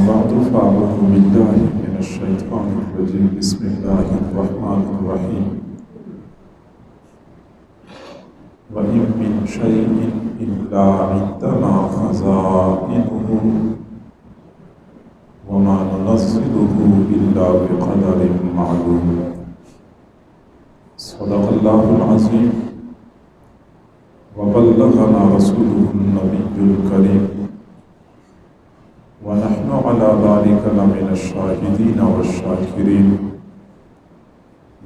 بعد فأعوذ بالله من الشيطان الرجيم بسم الله الرحمن الرحيم وإن من شيء إلا عندنا خزائنه وما ننزله إلا بقدر معلوم صدق الله العظيم وبلغنا رسوله النبي الكريم ونحن على ذلك لمن الشاهدين والشاكرين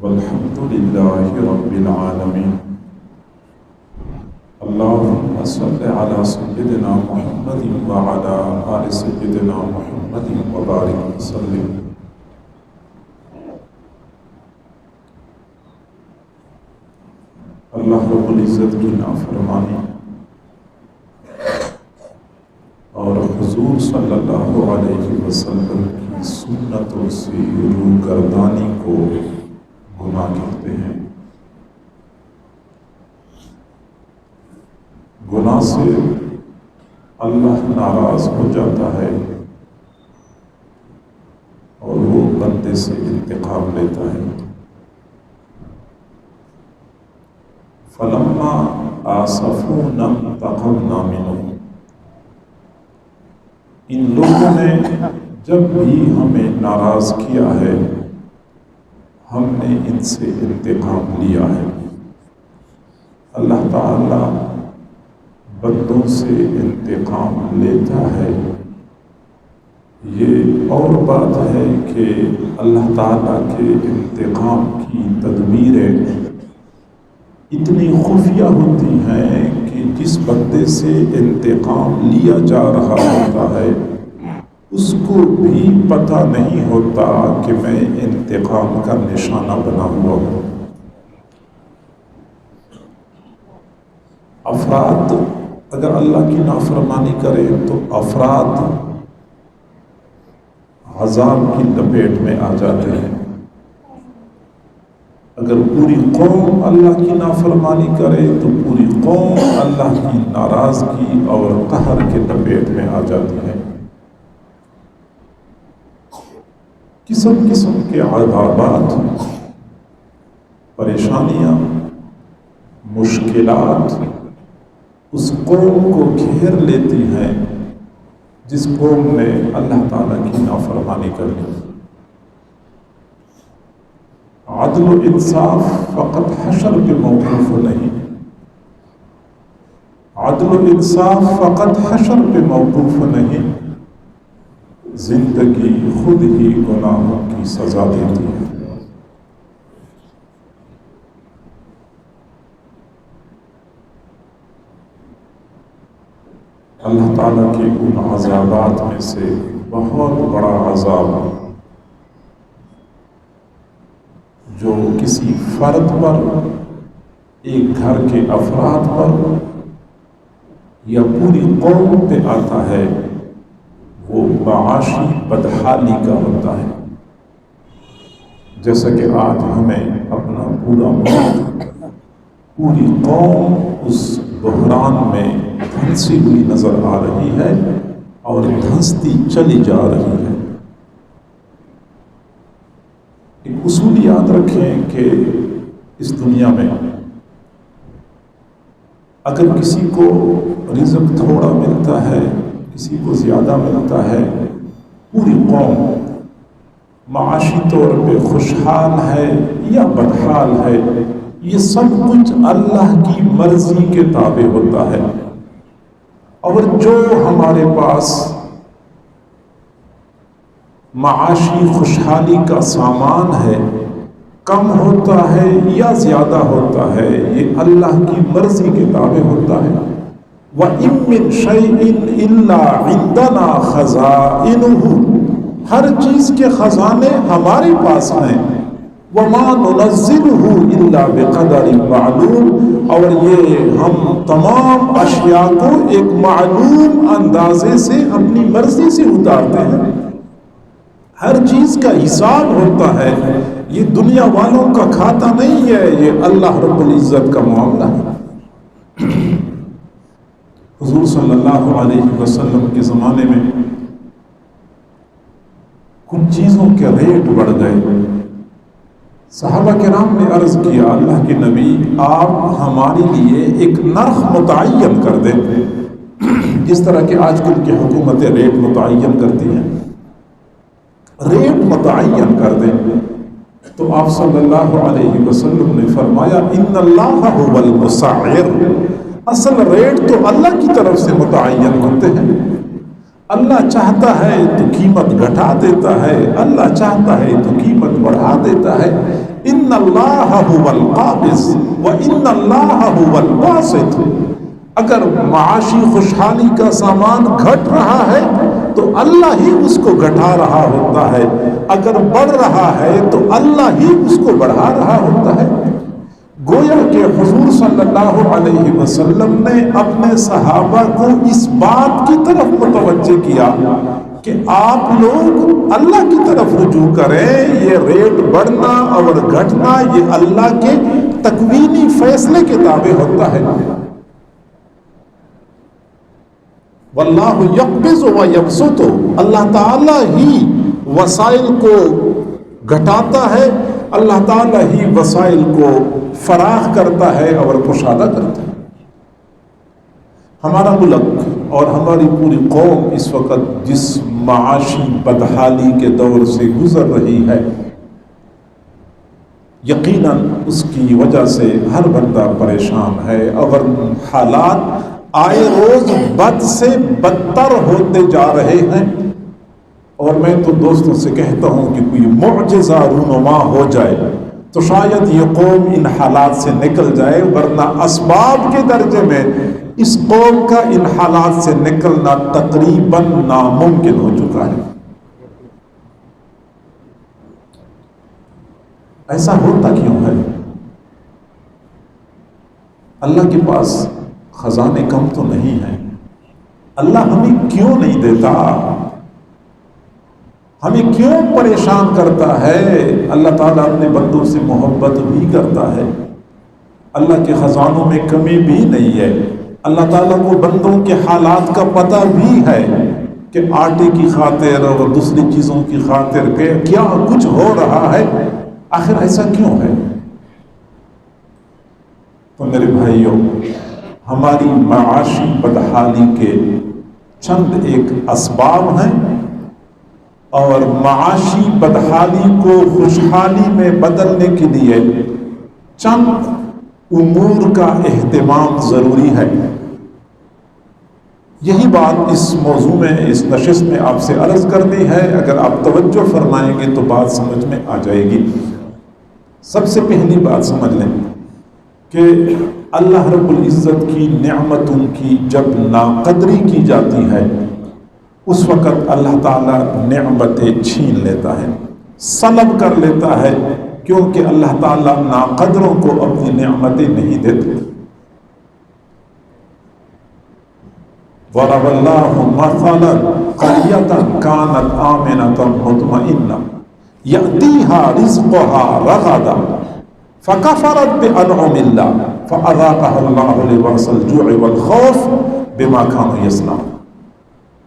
والحمد لله رب العالمين اللهم صل على سيدنا محمد وعلى آل سيدنا محمد وبارك وسلم. اللہ رب العزت کی نافرمانی اور حضور صلی اللہ علیہ وسلم کی سنتوں سے روگردانی کو گناہ کہتے ہیں. گناہ سے اللہ ناراض ہو جاتا ہے اور وہ بندے سے انتقام لیتا ہے. فلما آسفونا انتقمنا منهم، ان لوگوں نے جب بھی ہمیں ناراض کیا ہے ہم نے ان سے انتقام لیا ہے. اللہ تعالی بندوں سے انتقام لیتا ہے. یہ اور بات ہے کہ اللہ تعالیٰ کے انتقام کی تدبیریں اتنی خفیہ ہوتی ہیں کہ جس بندے سے انتقام لیا جا رہا ہوتا ہے اس کو بھی پتہ نہیں ہوتا کہ میں انتقام کا نشانہ بنا ہوا ہوں. افراد اگر اللہ کی نافرمانی کرے تو افراد عذاب کی لپیٹ میں آ جاتے ہیں. اگر پوری قوم اللہ کی نافرمانی کرے تو پوری قوم اللہ کی ناراضگی اور قہر کے لپیٹ میں آ جاتی ہے. قسم قسم کے عذابات، پریشانیاں، مشکلات اس قوم کو گھیر لیتی ہیں جس قوم نے اللہ تعالیٰ کی نافرمانی کر لی. عدل و انصاف فقط حشر پہ موقوف نہیں، عدل و انصاف فقط حشر پہ موقوف نہیں، زندگی خود ہی گناہوں کی سزا دیتی ہے. اللہ تعالیٰ کے ان عذابات میں سے بہت بڑا عذاب جو کسی فرد پر، ایک گھر کے افراد پر یا پوری قوم پہ آتا ہے وہ معاشی بدحالی کا ہوتا ہے. جیسا کہ آج ہمیں اپنا پورا ملک، پوری قوم اس بحران میں دھنسی ہوئی نظر آ رہی ہے اور دھنستی چلی جا رہی ہے. ایک اصول یاد رکھیں کہ اس دنیا میں اگر کسی کو رزق تھوڑا ملتا ہے، کسی کو زیادہ ملتا ہے، پوری قوم معاشی طور پہ خوشحال ہے یا بدحال ہے، یہ سب کچھ اللہ کی مرضی کے تابع ہوتا ہے. اور جو ہمارے پاس معاشی خوشحالی کا سامان ہے، کم ہوتا ہے یا زیادہ ہوتا ہے، یہ اللہ کی مرضی کے تابع ہوتا ہے. وَإِن مِّن شَيْءٍ إِلَّا عِندَنَا خَزَائِنُهُ، ہر چیز کے خزانے ہمارے پاس ہیں. وَمَا نُنَزِّلُهُ إِلَّا بِقَدَرٍ مَعْلُومٍ، اور یہ ہم تمام اشیاء کو ایک معلوم اندازے سے اپنی مرضی سے اتارتے ہیں. ہر چیز کا حساب ہوتا ہے. یہ دنیا والوں کا کھاتا نہیں ہے، یہ اللہ رب العزت کا معاملہ ہے. حضور صلی اللہ علیہ وسلم کے زمانے میں کچھ چیزوں کے ریٹ بڑھ گئے۔ صحابہ کرام نے عرض کیا اللہ کے نبی آپ ہمارے لیے ایک نرخ متعین کر دیں، جس طرح کہ آج کل کی حکومتیں ریٹ متعین کرتی ہیں، ریٹ متعین کر دیں۔ تو آپ صلی اللہ علیہ وسلم نے فرمایا ان اللہ هو المسعر، اصل ریٹ تو اللہ کی طرف سے متعین ہوتے ہیں، اللہ چاہتا ہے تو قیمت گھٹا دیتا ہے، اللہ چاہتا ہے تو قیمت بڑھا دیتا ہے۔ ان اللہ هو القابض وان اللہ هو الباسط، اگر معاشی خوشحالی کا سامان گھٹ رہا ہے تو اللہ ہی اس کو گھٹا رہا ہوتا ہے، اگر بڑھ رہا ہے تو اللہ ہی اس کو بڑھا رہا ہوتا ہے۔ گویا کہ حضور صلی اللہ علیہ وسلم نے اپنے صحابہ کو اس بات کی طرف متوجہ کیا کہ آپ لوگ اللہ کی طرف رجوع کریں، یہ ریٹ بڑھنا اور گھٹنا یہ اللہ کے تکوینی فیصلے کے تابع ہوتا ہے۔ واللہ یقبض و یبسط، اللہ تعالیٰ ہی وسائل کو گھٹاتا ہے، اللہ تعالیٰ ہی وسائل کو فراخ کرتا ہے اور کشادہ کرتا ہے۔ ہمارا ملک اور ہماری پوری قوم اس وقت جس معاشی بدحالی کے دور سے گزر رہی ہے، یقیناً اس کی وجہ سے ہر بندہ پریشان ہے، اور حالات آئے روز بد سے بدتر ہوتے جا رہے ہیں۔ اور میں تو دوستوں سے کہتا ہوں کہ کوئی معجزہ رونما ہو جائے تو شاید یہ قوم ان حالات سے نکل جائے، ورنہ اسباب کے درجے میں اس قوم کا ان حالات سے نکلنا تقریباً ناممکن ہو چکا ہے۔ ایسا ہوتا کیوں ہے؟ اللہ کے پاس خزانے کم تو نہیں ہیں، اللہ ہمیں کیوں نہیں دیتا؟ ہمیں کیوں پریشان کرتا ہے؟ اللہ تعالیٰ اپنے بندوں سے محبت بھی کرتا ہے، اللہ کے خزانوں میں کمی بھی نہیں ہے، اللہ تعالیٰ کو بندوں کے حالات کا پتہ بھی ہے کہ آٹے کی خاطر اور دوسری چیزوں کی خاطر کیا کچھ ہو رہا ہے، آخر ایسا کیوں ہے؟ تو میرے بھائیوں، ہماری معاشی بدحالی کے چند ایک اسباب ہیں، اور معاشی بدحالی کو خوشحالی میں بدلنے کے لیے چند امور کا اہتمام ضروری ہے۔ یہی بات اس موضوع میں، اس نشست میں آپ سے عرض کرنی ہے، اگر آپ توجہ فرمائیں گے تو بات سمجھ میں آ جائے گی۔ سب سے پہلی بات سمجھ لیں کہ اللہ رب العزت کی نعمتوں کی جب ناقدری کی جاتی ہے، اس وقت اللہ تعالیٰ نعمتیں چھین لیتا ہے، سلب کر لیتا ہے، کیونکہ اللہ تعالیٰ ناقدروں کو اپنی نعمتیں نہیں دیتے۔ ضرب اللہ مثلا قریۃ کانت آمنۃ مطمئنۃ یأتیہا رزقہا رغدا فکفرت بانعم اللہ فاذاقہا اللہ لباس الجوع والخوف بما كانوا یصنعون۔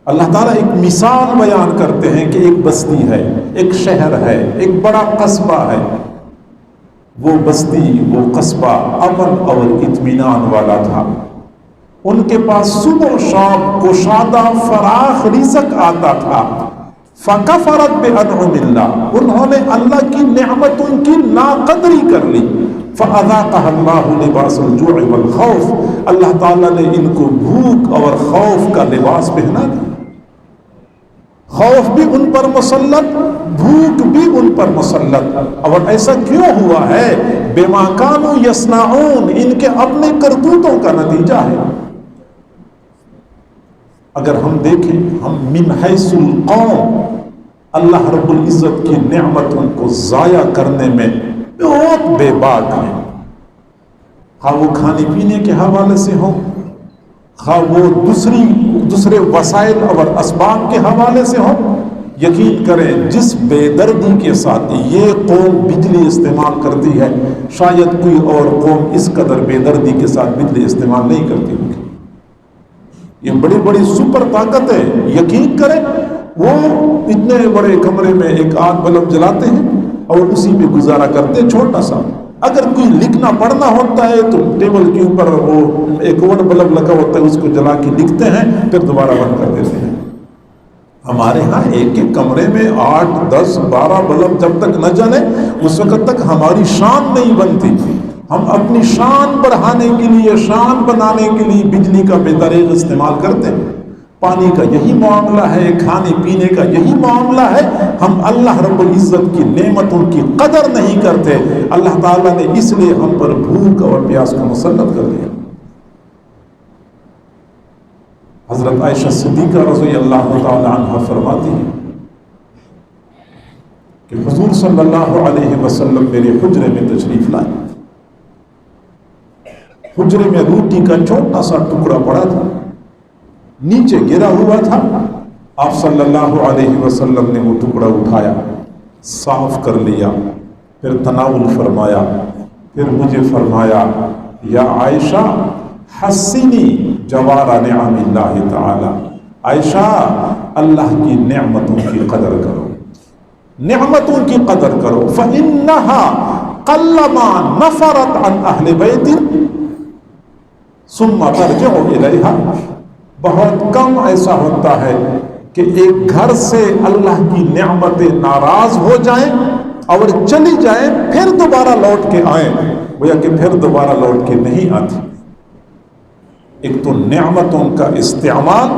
اللہ تعالیٰ ایک مثال بیان کرتے ہیں کہ ایک بستی ہے، ایک شہر ہے، ایک بڑا قصبہ ہے، وہ بستی، وہ قصبہ امن اور اطمینان والا تھا، ان کے پاس صبح و شام کشادہ فراخ رزق آتا تھا۔ فکفرت بانعم اللہ، انہوں نے اللہ کی نعمتوں کی ناقدری کر لی۔ فاذاقها اللہ لباس الجوع والخوف، اللہ تعالیٰ نے ان کو بھوک اور خوف کا لباس پہنا دیا، خوف بھی ان پر مسلط، بھوک بھی ان پر مسلط۔ اور ایسا کیوں ہوا ہے؟ بما كانوا یصنعون، ان کے اپنے کرتوتوں کا نتیجہ ہے۔ اگر ہم دیکھیں، ہم من حیث القوم اللہ رب العزت کی نعمتوں کو ضائع کرنے میں بہت بے باک ہیں، خواہ وہ کھانے پینے کے حوالے سے ہوں، خواہ وہ دوسرے وسائل اور اسباب کے حوالے سے ہوں۔ یقین کریں، جس بے دردی کے ساتھ یہ قوم بجلی استعمال کرتی ہے، شاید کوئی اور قوم اس قدر بے دردی کے ساتھ بجلی استعمال نہیں کرتی ہوگی۔ یہ بڑی بڑی سپر طاقتیں، یقین کریں، وہ اتنے بڑے کمرے میں ایک آدھ بلب جلاتے ہیں اور اسی پہ گزارا کرتے ہیں چھوٹا سا. اگر کوئی لکھنا پڑھنا ہوتا ہے تو ٹیبل کے اوپر وہ ایک اور بلب لگا ہوتا ہے، اس کو جلا کے لکھتے ہیں پھر دوبارہ بند کر دیتے ہیں. ہمارے ہاں ایک ایک کمرے میں 8 10 12 بلب جب تک نہ جلے اس وقت تک ہماری شان نہیں بنتی. ہم اپنی شان بڑھانے کے لیے، شان بنانے کے لیے بجلی کا بے دریغ استعمال کرتے ہیں. پانی کا یہی معاملہ ہے، کھانے پینے کا یہی معاملہ ہے. ہم اللہ رب العزت کی نعمتوں کی قدر نہیں کرتے. اللہ تعالیٰ نے اس لیے ہم پر بھوک اور پیاس کو مسلط کر دیا. حضرت عائشہ صدیقہ رضی اللہ تعالی عنہ فرماتی ہیں کہ حضور صلی اللہ علیہ وسلم میرے حجرے میں تشریف لائے. حجرے میں روٹی کا چھوٹا سا ٹکڑا پڑا تھا، نیچے گرا ہوا تھا. آپ صلی اللہ علیہ وسلم نے وہ ٹکڑا اٹھایا، صاف کر لیا، پھر تناول فرمایا، پھر مجھے فرمایا یا عائشہ حسنی جوار نعم اللہ تعالی. عائشہ اللہ کی نعمتوں کی قدر کرو، نعمتوں کی قدر کرو. فإنها قلما نفرت عن اہل بیت ثم ترجع الیہا. بہت کم ایسا ہوتا ہے کہ ایک گھر سے اللہ کی نعمتیں ناراض ہو جائیں اور چلی جائیں پھر دوبارہ لوٹ کے آئیں، گویا کہ پھر دوبارہ لوٹ کے نہیں آتی. ایک تو نعمتوں کا استعمال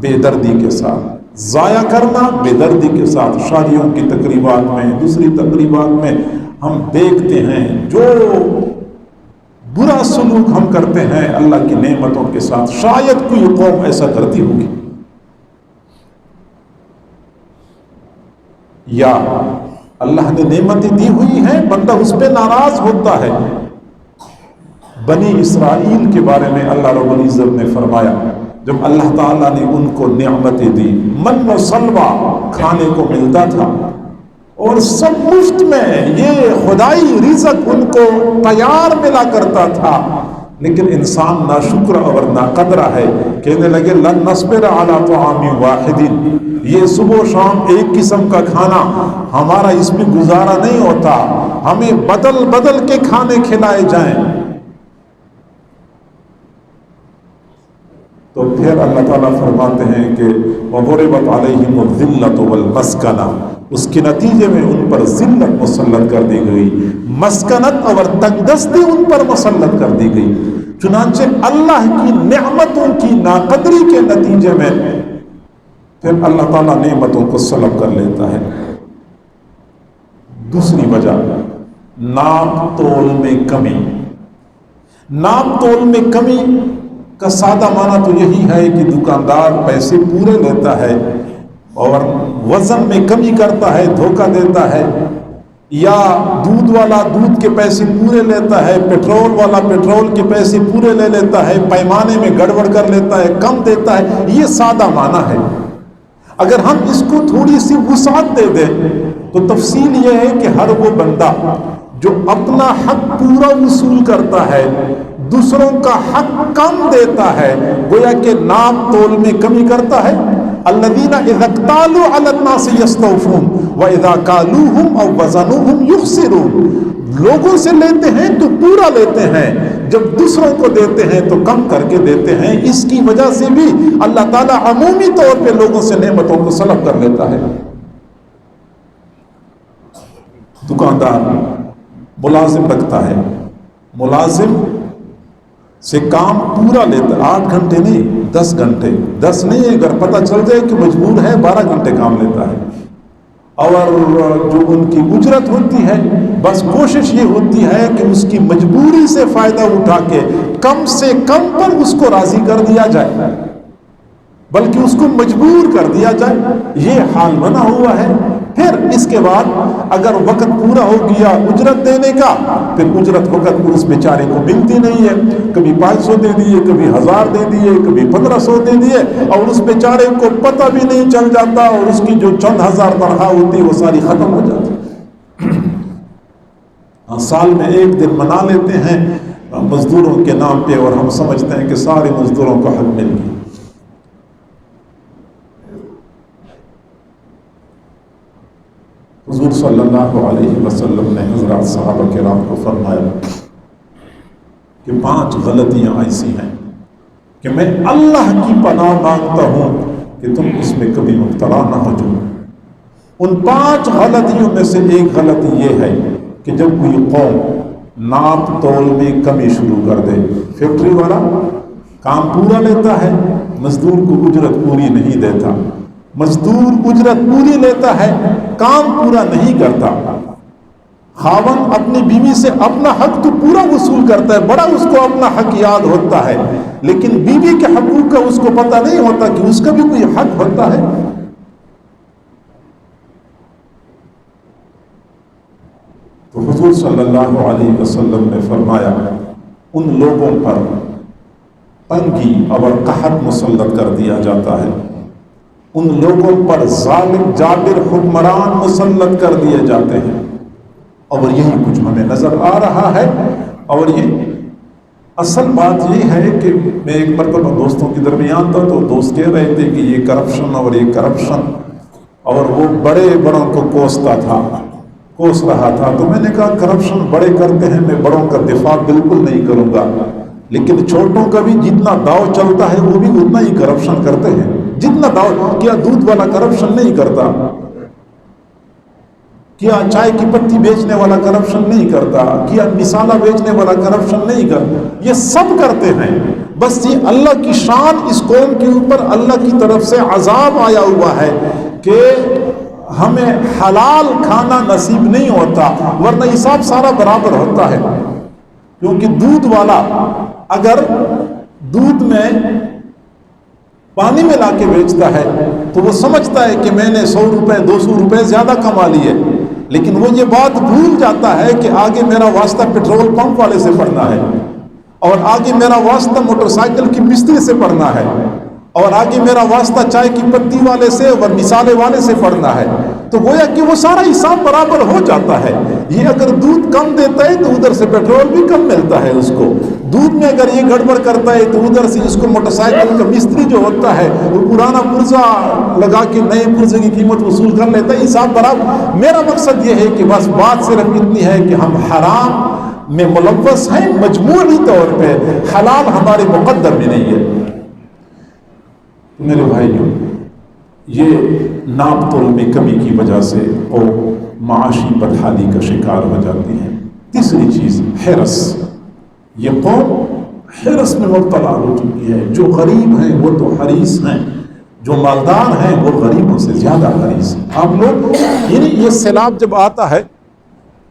بے دردی کے ساتھ، ضائع کرنا بے دردی کے ساتھ. شادیوں کی تقریبات میں، دوسری تقریبات میں ہم دیکھتے ہیں جو برا سلوک ہم کرتے ہیں اللہ کی نعمتوں کے ساتھ. شاید کوئی قوم ایسا کرتی ہوگی. یا اللہ نے نعمتیں دی ہوئی ہیں، بندہ اس پہ ناراض ہوتا ہے. بنی اسرائیل کے بارے میں اللہ رب العزت نے فرمایا جب اللہ تعالیٰ نے ان کو نعمتیں دی، من و سلوہ کھانے کو ملتا تھا اور سب مفت میں، یہ خدائی رزق ان کو تیار ملا کرتا تھا. لیکن انسان ناشکر اور ناقدرہ ہے. کہنے لگے لن نصبر علی طعام واحد، یہ صبح و شام ایک قسم کا کھانا ہمارا اس پہ گزارا نہیں ہوتا، ہمیں بدل بدل کے کھانے کھلائے جائیں. تو پھر اللہ تعالیٰ فرماتے ہیں کہ وَضُرِبَتْ عَلَيْهِمُ الذِّلَّةُ وَالْمَسْكَنَةُ، اس کے نتیجے میں ان پر ذلت مسلط کر دی گئی، مسکنت اور تنگدستی ان پر مسلط کر دی گئی. چنانچہ اللہ کی نعمتوں کی ناقدری کے نتیجے میں پھر اللہ تعالیٰ نعمتوں کو سلب کر لیتا ہے. دوسری وجہ ناپ تول میں کمی. ناپ تول میں کمی کا سادہ معنی تو یہی ہے کہ دکاندار پیسے پورے لیتا ہے اور وزن میں کمی کرتا ہے، دھوکہ دیتا ہے. یا دودھ والا دودھ کے پیسے پورے لیتا ہے، پیٹرول والا پیٹرول کے پیسے پورے لے لیتا ہے، پیمانے میں گڑبڑ کر لیتا ہے، کم دیتا ہے. یہ سادہ معنی ہے. اگر ہم اس کو تھوڑی سی وسعت دے دیں تو تفصیل یہ ہے کہ ہر وہ بندہ جو اپنا حق پورا وصول کرتا ہے، دوسروں کا حق کم دیتا ہے، گویا کہ ناپ تول میں کمی کرتا ہے. الذین اذا اکتالوا علی الناس یستوفون واذا کالوہم او وزنوہم یخسرون. لوگوں سے لیتے ہیں تو پورا لیتے ہیں، جب دوسروں کو دیتے ہیں تو کم کر کے دیتے ہیں. اس کی وجہ سے بھی اللہ تعالیٰ عمومی طور پہ لوگوں سے نعمتوں کو سلب کر لیتا ہے. دکاندار ملازم رکھتا ہے، ملازم سے کام پورا لیتا ہے، 8 گھنٹے نہیں 10 گھنٹے، 10 نہیں، اگر پتہ چل جائے کہ مجبور ہے 12 گھنٹے کام لیتا ہے. اور جو ان کی اجرت ہوتی ہے بس کوشش یہ ہوتی ہے کہ اس کی مجبوری سے فائدہ اٹھا کے کم سے کم پر اس کو راضی کر دیا جائے، بلکہ اس کو مجبور کر دیا جائے. یہ حال بنا ہوا ہے. پھر اس کے بعد اگر وقت پورا ہو گیا اجرت دینے کا، پھر اجرت وقت کو اس بیچارے کو ملتی نہیں ہے. کبھی 500 دے دیے، کبھی 1000 دے دیے، کبھی 1500 دے دیے، اور اس بیچارے کو پتہ بھی نہیں چل جاتا، اور اس کی جو چند ہزار تنخواہ ہوتی وہ ساری ختم ہو جاتی. سال میں 1 دن منا لیتے ہیں مزدوروں کے نام پہ، اور ہم سمجھتے ہیں کہ سارے مزدوروں کو حق مل گیا. حضور صلی اللہ علیہ وسلم نے حضرات صحابہ کرام کو فرمایا کہ 5 غلطیاں ایسی ہیں کہ میں اللہ کی پناہ مانگتا ہوں کہ تم اس میں کبھی مبتلا نہ ہو جاؤ۔ ان 5 غلطیوں میں سے ایک غلطی یہ ہے کہ جب کوئی قوم ناپ تول میں کمی شروع کر دے، فیکٹری والا کام پورا لیتا ہے، مزدور کو اجرت پوری نہیں دیتا، مزدور اجرت پوری لیتا ہے، کام پورا نہیں کرتا، خاوند اپنی بیوی سے اپنا حق تو پورا وصول کرتا ہے، بڑا اس کو اپنا حق یاد ہوتا ہے، لیکن بیوی کے حقوق کا اس کو پتہ نہیں ہوتا کہ اس کا بھی کوئی حق ہوتا ہے۔ تو حضور صلی اللہ علیہ وسلم نے فرمایا ان لوگوں پر تنگی اور قحط مسلط کر دیا جاتا ہے، ان لوگوں پر ظالم جابر حکمران مسلط کر دیے جاتے ہیں، اور یہی کچھ ہمیں نظر آ رہا ہے۔ اور یہ اصل بات یہ ہے کہ میں ایک مرتبہ دوستوں کے درمیان تھا تو دوست کہہ رہے تھے کہ یہ کرپشن اور یہ کرپشن، اور وہ بڑے بڑوں کو کوس رہا تھا، تو میں نے کہا کرپشن بڑے کرتے ہیں، میں بڑوں کا دفاع بالکل نہیں کروں گا، لیکن چھوٹوں کا بھی جتنا داؤ چلتا ہے وہ بھی اتنا ہی کرپشن کرتے ہیں، جتنا داؤ۔ کیا دودھ والا کرپشن نہیں کرتا؟ کیا چائے کی پتی بیچنے والا کرپشن نہیں کرتا؟ کیا مسالہ بیچنے والا کرپشن نہیں کرتا؟ یہ سب کرتے ہیں، بس یہ اللہ کی شان اس قوم کے اوپر اللہ کی طرف سے عذاب آیا ہوا ہے کہ ہمیں حلال کھانا نصیب نہیں ہوتا، ورنہ حساب سارا برابر ہوتا ہے۔ کیونکہ دودھ والا اگر دودھ میں پانی میں لا کے بیچتا ہے تو وہ سمجھتا ہے کہ میں نے 100 روپے 200 روپے زیادہ کما لیے، لیکن وہ یہ بات بھول جاتا ہے کہ آگے میرا واسطہ پیٹرول پمپ والے سے پڑنا ہے، اور آگے میرا واسطہ موٹر سائیکل کی مستری سے پڑنا ہے، اور آگے میرا واسطہ چائے کی پتی والے سے اور مسالے والے سے پڑنا ہے، تو گویا کہ وہ سارا حساب برابر ہو جاتا ہے۔ یہ اگر دودھ کم دیتا ہے تو ادھر سے پیٹرول بھی کم ملتا ہے اس کو، دودھ میں اگر یہ گڑبڑ کرتا ہے تو ادھر سے اس کو موٹر سائیکل کا مستری جو ہوتا ہے وہ پرانا پرزہ لگا کے نئے پرزے کی قیمت وصول کر لیتا ہے، حساب برابر۔ میرا مقصد یہ ہے کہ بس بات صرف اتنی ہے کہ ہم حرام میں ملوث ہیں مجموعی طور پہ، حلال ہمارے مقدر میں نہیں ہے۔ میرے بھائیوں، یہ ناپ تول میں کمی کی وجہ سے وہ معاشی بدحالی کا شکار ہو جاتی ہیں۔ تیسری چیز حرص، یہ قوم حرص میں مبتلا ہو چکی ہے۔ جو غریب ہیں وہ تو حریص ہیں، جو مالدار ہیں وہ غریبوں سے زیادہ حریص ہیں۔ آپ لوگ یعنی یہ سیلاب جب آتا ہے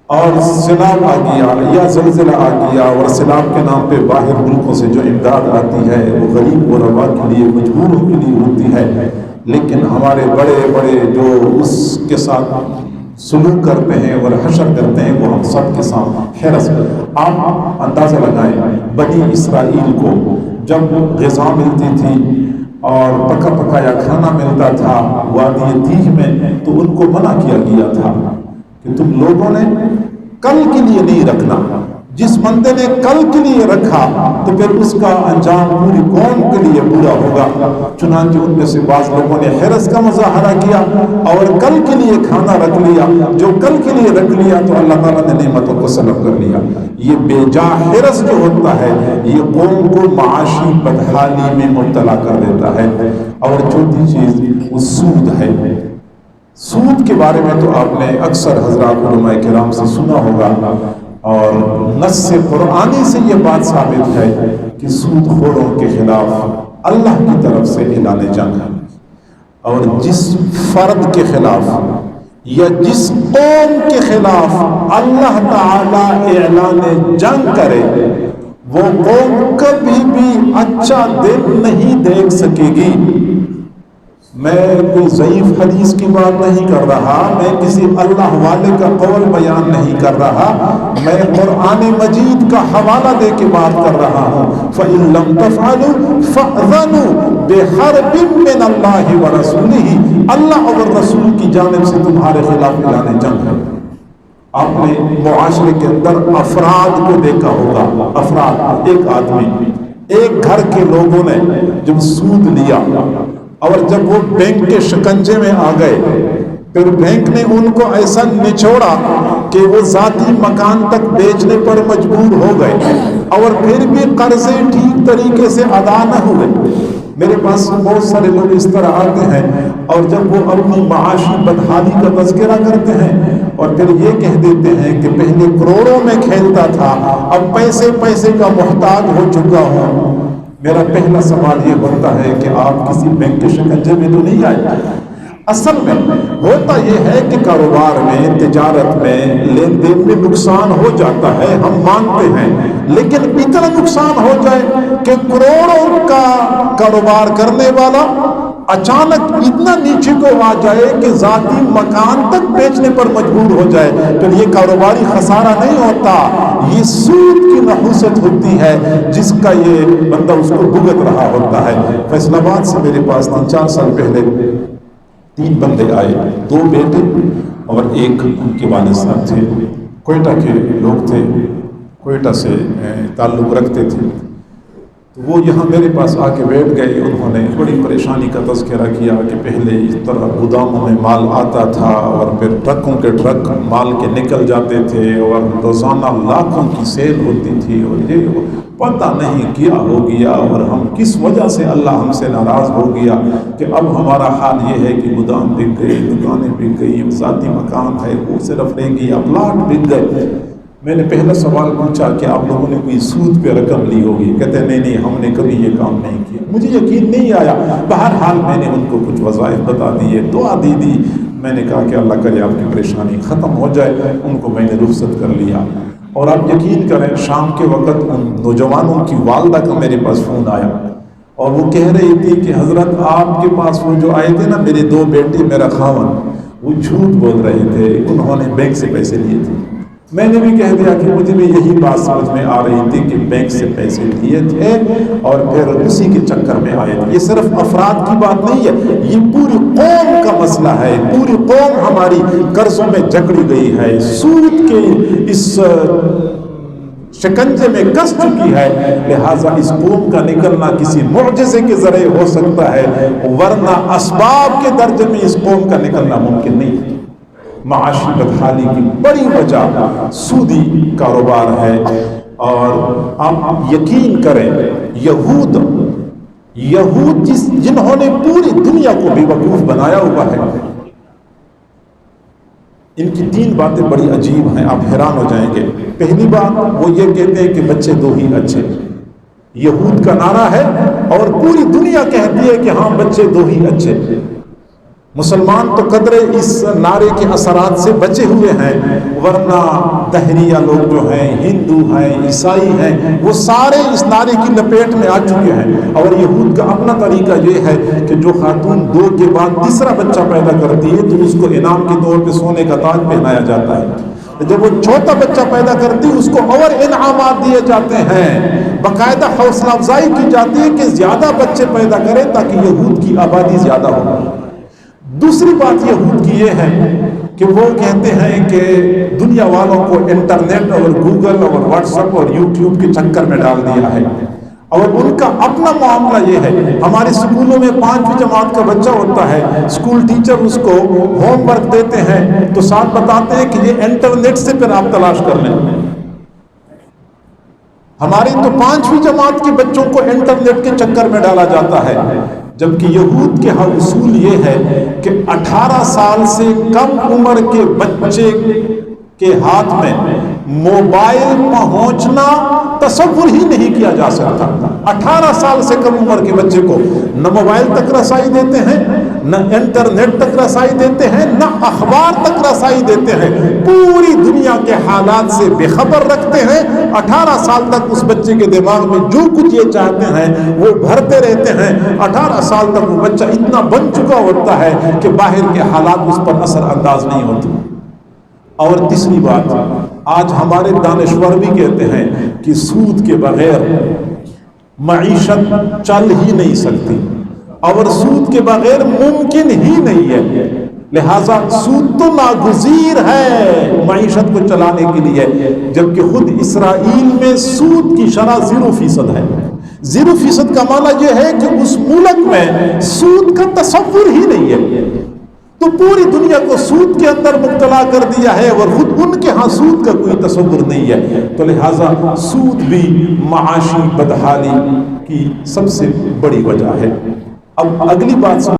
اور سیلاب آ گیا یا زلزلہ آ گیا اور سیلاب کے نام پہ باہر ملکوں سے جو امداد آتی ہے وہ غریب غربا کے لیے مجبوروں کے لیے ہوتی ہے، لیکن ہمارے بڑے بڑے جو اس کے ساتھ سلوک کرتے ہیں اور حشر کرتے ہیں وہ ہم سب کے ساتھ حرص۔ آپ اندازہ لگائیں بنی اسرائیل کو جب غذا ملتی تھی اور پکا پکایا کھانا ملتا تھا وادی تیہ میں، تو ان کو منع کیا گیا تھا کہ تم لوگوں نے کل کے لیے نہیں رکھنا، جس بندے نے کل کے لیے رکھا تو پھر اس کا انجام پوری قوم کے لیے برا ہوگا۔ چنانچہ ان میں سے بعض لوگوں نے حرص کا مظاہرہ کیا اور کل کے لیے کھانا رکھ لیا، جو کل کے لیے رکھ لیا تو اللہ تعالیٰ نے نعمتوں کو سلب کر لیا۔ یہ بے جا حرص جو ہوتا ہے یہ قوم کو معاشی بدحالی میں مبتلا کر دیتا ہے۔ اور چوتھی چیز وہ سود ہے۔ سود کے بارے میں تو آپ نے اکثر حضرات علماء کرام سے سنا ہوگا، اور نص قرآنی سے یہ بات ثابت ہے کہ سود خوروں کے خلاف اللہ کی طرف سے اعلان جنگ ہے، اور جس فرد کے خلاف یا جس قوم کے خلاف اللہ تعالی اعلان جنگ کرے وہ قوم کبھی بھی اچھا دن نہیں دیکھ سکے گی۔ میں کوئی ضعیف حدیث کی بات نہیں کر رہا، میں کسی اللہ والے کا قول بیان نہیں کر رہا، میں قرآن مجید کا حوالہ دے کے بات کر رہا ہوں۔ فَإِن لَمْ تَفْعَلُوا فَأْذَنُوا بِحَرْبٍ مِّنَ اللَّهِ وَرَسُولِهِ، اللہ اور رسول کی جانب سے تمہارے خلاف اعلان جنگ ہے۔ آپ نے معاشرے کے اندر افراد کو دیکھا ہوگا، افراد، ایک آدمی، ایک گھر کے لوگوں نے جب سود لیا اور جب وہ بینک کے شکنجے میں آ گئے، پھر بینک نے ان کو ایسا نچوڑا کہ وہ ذاتی مکان تک بیچنے پر مجبور ہو گئے، اور پھر بھی قرضے ٹھیک طریقے سے ادا نہ ہوئے۔ میرے پاس بہت سارے لوگ اس طرح آتے ہیں اور جب وہ اپنی معاشی بدحالی کا تذکرہ کرتے ہیں اور پھر یہ کہہ دیتے ہیں کہ پہلے کروڑوں میں کھیلتا تھا، اب پیسے کا محتاج ہو چکا ہوں، میرا پہلا سوال یہ ہوتا ہے کہ آپ کسی بینک کے شکنجے میں تو نہیں آئے؟ اصل میں ہوتا یہ ہے کہ کاروبار میں، تجارت میں، لین دین میں نقصان ہو جاتا ہے، ہم مانتے ہیں، لیکن اتنا نقصان ہو جائے کہ کروڑوں کا کاروبار کرنے والا اچانک اتنا نیچے کو آ جائے کہ ذاتی مکان تک بیچنے پر مجبور ہو جائے، تو یہ کاروباری خسارہ نہیں ہوتا، یہ سود کی نحوست ہوتی ہے جس کا یہ بندہ اس کو بھگت رہا ہوتا ہے۔ فیصل آباد سے میرے پاس 3-4 سال پہلے 3 بندے آئے، 2 بیٹے اور ایک ان کے والد صاحب تھے، کوئٹہ کے لوگ تھے، کوئٹہ سے تعلق رکھتے تھے۔ تو وہ یہاں میرے پاس آ کے بیٹھ گئے، انہوں نے بڑی پریشانی کا تذکرہ کیا کہ پہلے اس طرح گوداموں میں مال آتا تھا اور پھر ٹرکوں کے ٹرک مال کے نکل جاتے تھے اور روزانہ لاکھوں کی سیل ہوتی تھی، اور یہ پتہ نہیں کیا ہو گیا اور ہم کس وجہ سے اللہ ہم سے ناراض ہو گیا کہ اب ہمارا حال یہ ہے کہ گودام بک گئے، دکانیں بک گئی، ذاتی مکان ہے وہ صرف رہ گیا، پلاٹ بک گئے۔ میں نے پہلا سوال پوچھا کہ آپ لوگوں نے کوئی سود پہ رقم لی ہوگی؟ کہتے ہیں نہیں ہم نے کبھی یہ کام نہیں کیا۔ مجھے یقین نہیں آیا، بہرحال میں نے ان کو کچھ وظائف بتا دیے، دعا دی، میں نے کہا کہ اللہ کرے آپ کی پریشانی ختم ہو جائے، ان کو میں نے رخصت کر لیا۔ اور آپ یقین کریں شام کے وقت ان نوجوانوں کی والدہ کا میرے پاس فون آیا اور وہ کہہ رہی تھی کہ حضرت آپ کے پاس وہ جو آئے تھے نا میرے 2 بیٹے میرا خاون، وہ جھوٹ بول رہے تھے، انہوں نے بینک سے پیسے لیے تھے۔ میں نے بھی کہہ دیا کہ مجھے بھی یہی بات سمجھ میں آ رہی تھی کہ بینک سے پیسے لیے تھے اور پھر اسی کے چکر میں آئے تھے۔ یہ صرف افراد کی بات نہیں ہے، یہ پوری قوم کا مسئلہ ہے، پوری قوم ہماری قرضوں میں جکڑی گئی ہے، سود کے اس شکنجے میں کس چکی ہے، لہٰذا اس قوم کا نکلنا کسی معجزے کے ذریعے ہو سکتا ہے، ورنہ اسباب کے درجے میں اس قوم کا نکلنا ممکن نہیں ہے۔ معاشی بدحالی کی بڑی وجہ سودی کاروبار ہے، اور آپ یقین کریں یہود جنہوں نے پوری دنیا کو بے وقوف بنایا ہوا ہے، ان کی 3 باتیں بڑی عجیب ہیں، آپ حیران ہو جائیں گے۔ پہلی بات وہ یہ کہتے ہیں کہ بچے 2 ہی اچھے، یہود کا نعرہ ہے اور پوری دنیا کہتی ہے کہ ہاں بچے 2 ہی اچھے۔ مسلمان تو قدرے اس نعرے کے اثرات سے بچے ہوئے ہیں، ورنہ دہریہ لوگ جو ہیں، ہندو ہیں، عیسائی ہیں، وہ سارے اس نعرے کی لپیٹ میں آ چکے ہیں۔ اور یہود کا اپنا طریقہ یہ ہے کہ جو خاتون 2 کے بعد تیسرا بچہ پیدا کرتی ہے تو اس کو انعام کے طور پہ سونے کا تاج پہنایا جاتا ہے، جب وہ چوتھا بچہ پیدا کرتی ہے اس کو اور انعامات دیے جاتے ہیں، باقاعدہ حوصلہ افزائی کی جاتی ہے کہ زیادہ بچے پیدا کریں تاکہ یہود کی آبادی زیادہ ہو۔ دوسری بات یہود کی یہ ہے کہ وہ کہتے ہیں کہ دنیا والوں کو انٹرنیٹ اور گوگل اور واٹس ایپ اور یوٹیوب کے چکر میں ڈال دیا ہے، اور ان کا اپنا معاملہ یہ ہے، ہمارے اسکولوں میں 5ویں جماعت کا بچہ ہوتا ہے، اسکول ٹیچر اس کو ہوم ورک دیتے ہیں تو ساتھ بتاتے ہیں کہ یہ انٹرنیٹ سے پھر آپ تلاش کر لیں۔ ہمارے تو 5ویں جماعت کے بچوں کو انٹرنیٹ کے چکر میں ڈالا جاتا ہے، جبکہ یہود کے ہاں اصول یہ ہے کہ 18 سال سے کم عمر کے بچے کے ہاتھ میں موبائل پہنچنا تصور ہی نہیں کیا جا سکتا۔ 18 سال سے کم عمر کے بچے کو نہ موبائل تک رسائی دیتے ہیں، نہ انٹرنیٹ تک رسائی دیتے ہیں، نہ اخبار تک رسائی دیتے ہیں، پوری دنیا کے حالات سے بے خبر رکھتے ہیں۔ 18 سال تک اس بچے کے دماغ میں جو کچھ یہ چاہتے ہیں وہ بھرتے رہتے ہیں۔ 18 سال تک وہ بچہ اتنا بن چکا ہوتا ہے کہ باہر کے حالات اس پر اثر انداز نہیں ہوتے۔ اور تیسری بات، آج ہمارے دانشور بھی کہتے ہیں کہ سود کے بغیر معیشت چل ہی نہیں سکتی، اور سود کے بغیر ممکن ہی نہیں ہے، لہٰذا سود تو ناگزیر ہے معیشت کو چلانے کے لیے، جبکہ خود اسرائیل میں سود کی شرح 0% ہے۔ 0% کا معنی یہ ہے کہ اس ملک میں سود کا تصور ہی نہیں ہے۔ تو تو پوری دنیا کو سود کے اندر مبتلا کر دیا ہے، اور خود ان کے ہاں سود کا کوئی تصور نہیں ہے۔ تو لہٰذا سود بھی معاشی بدحالی کی سب سے بڑی وجہ ہے۔ اب اگلی بات